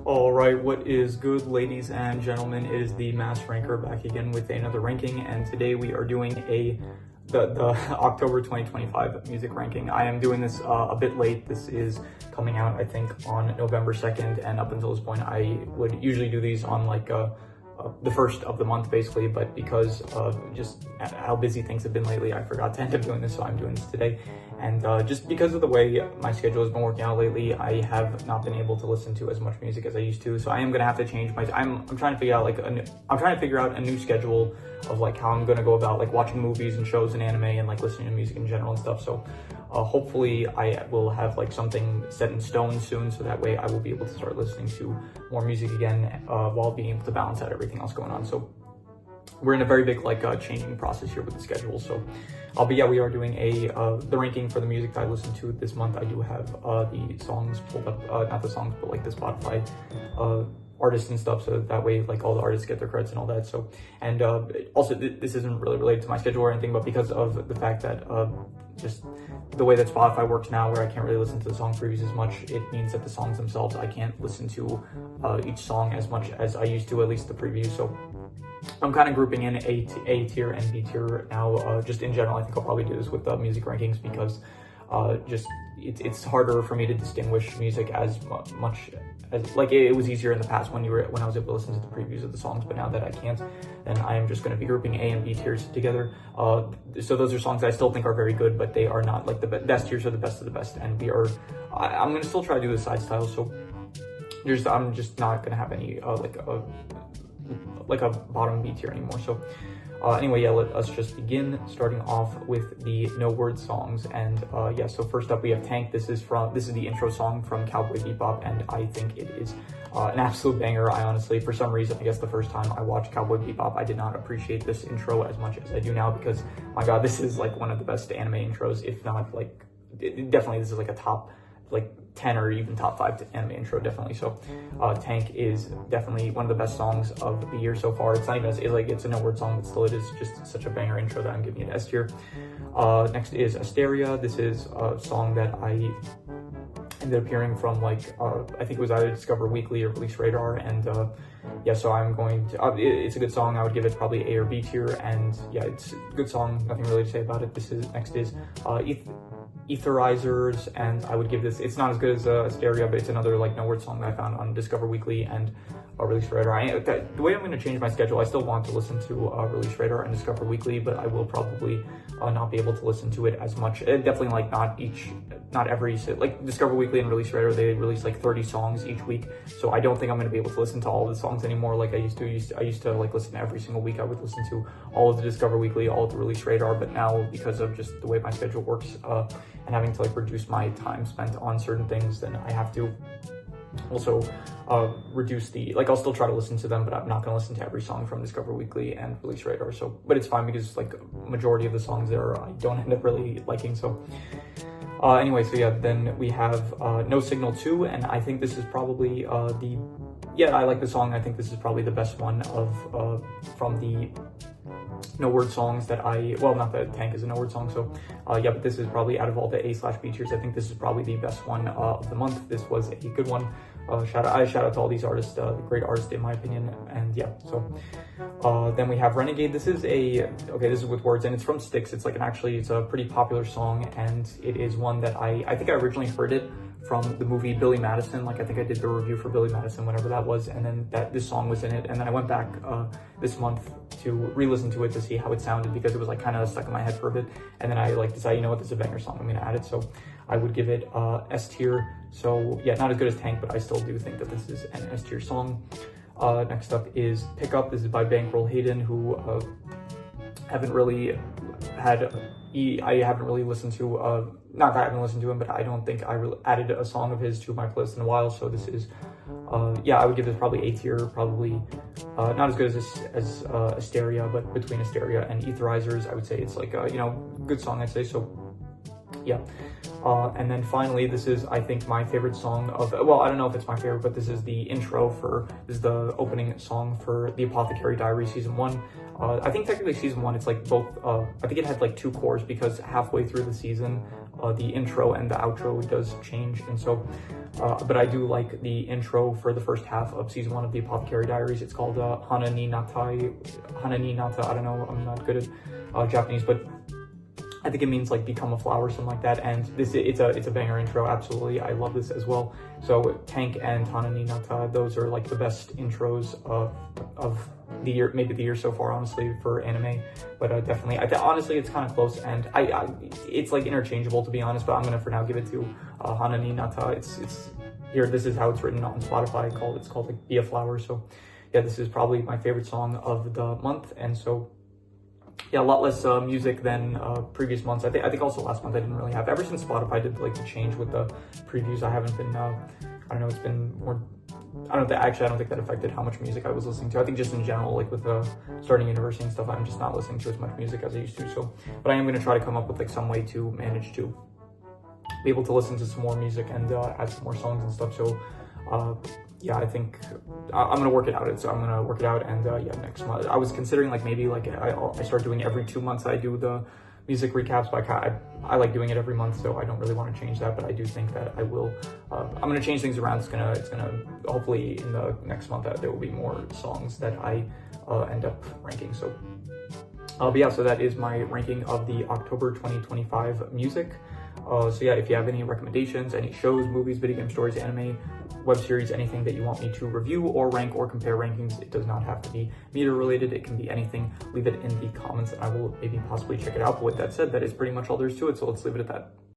All right, what is good, ladies and gentlemen? It is the Mass Ranker back again with another ranking, and today we are doing the October 2025 music ranking. I am doing this a bit late. This is coming out, I think, on November 2nd, and up until this point, I would usually do these on the first of the month, basically, but because of just how busy things have been lately, I forgot to end up doing this, so I'm doing this today. And just because of the way my schedule has been working out lately, I have not been able to listen to as much music as I used to. So I am gonna have to change my. I'm trying to figure out I'm trying to figure out a new schedule of how I'm gonna go about watching movies and shows and anime and listening to music in general and stuff. So hopefully I will have something set in stone soon, so that way I will be able to start listening to more music again while being able to balance out everything else going on. So we're in a very big changing process here with the schedule. So we are doing the ranking for the music that I listened to this month. I do have the songs pulled up, not the songs, but the Spotify artists and stuff, so that way all the artists get their credits and all that. So, and also this isn't really related to my schedule or anything, but because of the fact that just the way that Spotify works now, where I can't really listen to the song previews as much, it means that the songs themselves, I can't listen to each song as much as I used to, at least the previews. So I'm kind of grouping in A tier and B tier now. Just in general, I think I'll probably do this with the music rankings because it's harder for me to distinguish music as much as it was easier in the past when I was able to listen to the previews of the songs, but now that I can't, then I am just going to be grouping A and B tiers together. So those are songs I still think are very good, but they are not the best tiers are the best of the best, and I'm going to still try to do the side style. So I'm just not going to have any a bottom B tier anymore. So anyway, let us just begin, starting off with the no word songs. And so first up we have Tank. This is the intro song from Cowboy Bebop, and I think it is an absolute banger. I honestly, for some reason, I guess the first time I watched Cowboy Bebop, I did not appreciate this intro as much as I do now, because my god, this is one of the best anime intros, if not definitely this is a top 10 or even top 5 anime intro, definitely. So Tank is definitely one of the best songs of the year so far. It's not even it's a no word song, but still it is just such a banger intro that I'm giving it S tier. Next is Asteria. This is a song that I ended up hearing from I think it was either Discover Weekly or Release Radar, and so I'm going to it's a good song. I would give it probably A or B tier, and yeah, it's a good song, nothing really to say about it. Next is Etherizers, and I would give this, it's not as good as Asteria, but it's another no word song that I found on Discover Weekly and Release Radar. The way I'm going to change my schedule, I still want to listen to Release Radar and Discover Weekly, but I will probably not be able to listen to it as much. Definitely not every, Discover Weekly and Release Radar, they release 30 songs each week, so I don't think I'm going to be able to listen to all of the songs anymore like I used to. I used to listen to every single week. I would listen to all of the Discover Weekly, all of the Release Radar, but now because of just the way my schedule works and having to reduce my time spent on certain things, then I have to also reduce the I'll still try to listen to them, but I'm not going to listen to every song from Discover Weekly and Release Radar. So, but it's fine because majority of the songs there I don't end up really liking. So anyway, so yeah, then we have No Signal 2, and I think this is probably I like the song. I think this is probably the best one of from the no word songs that not that Tank is a no word song, so but this is probably, out of all the A/B tiers, I think this is probably the best one of the month. This was a good one. Shout out to all these artists, great artists in my opinion. And yeah, so then we have Renegade. This is this is with words, and it's from Styx. It's it's a pretty popular song, and it is one that I think I originally heard it from the movie Billy Madison. I think I did the review for Billy Madison, whenever that was, and then this song was in it, and then I went back this month to re-listen to it to see how it sounded, because it was kind of stuck in my head for a bit, and then I decided, you know what, this is a banger song, I'm gonna add it. So I would give it S tier. So yeah, not as good as Tank, but I still do think that this is an S tier song. Next up is Pickup. This is by Bankroll Hayden, who I haven't really listened to, not that I haven't listened to him, but I don't think I added a song of his to my playlist in a while. So this is, I would give this probably A tier, probably not as good as Asteria, but between Asteria and Etherizers, I would say it's good song, I'd say. So Yeah. And then finally, this is, I think, my favorite song of, well, I don't know if it's my favorite, but this is the intro for, this is the opening song for The Apothecary Diaries Season 1. I think technically Season 1, it's like both, I think it had like 2 cores, because halfway through the season, the intro and the outro does change. And so, but I do like the intro for the first half of Season 1 of The Apothecary Diaries. It's called Hana ni Natai, Hana ni Nata, I don't know, I'm not good at Japanese, but I think it means like become a flower, something like that. And it's a banger intro. Absolutely, I love this as well. So Tank and Hana ni Nata, those are like the best intros of the year, maybe the year so far, honestly, for anime. But definitely, honestly, it's kind of close, and it's like interchangeable, to be honest. But I'm gonna for now give it to Hana ni Nata. It's here. This is how it's written on Spotify. It's called like Be a Flower. So yeah, this is probably my favorite song of the month, and so. Yeah, a lot less music than previous months. I think also last month I didn't really have. Ever since Spotify did like the change with the previews, I haven't been. I don't know. It's been more. I don't think that affected how much music I was listening to. I think just in general, like with starting university and stuff, I'm just not listening to as much music as I used to. So, but I am going to try to come up with like some way to manage to be able to listen to some more music and add some more songs and stuff. So. Yeah, I think I'm gonna work it out. So I'm gonna work it out, and yeah, next month. I was considering like maybe like I start doing every 2 months. I do the music recaps, but I like doing it every month, so I don't really want to change that. But I do think that I will. I'm gonna change things around. It's gonna hopefully in the next month there will be more songs that I end up ranking. So. But yeah, so that is my ranking of the October 2025 music. So yeah, if you have any recommendations, any shows, movies, video game stories, anime, web series, anything that you want me to review or rank or compare rankings, it does not have to be media related. It can be anything. Leave it in the comments and I will maybe possibly check it out. But with that said, that is pretty much all there is to it. So let's leave it at that.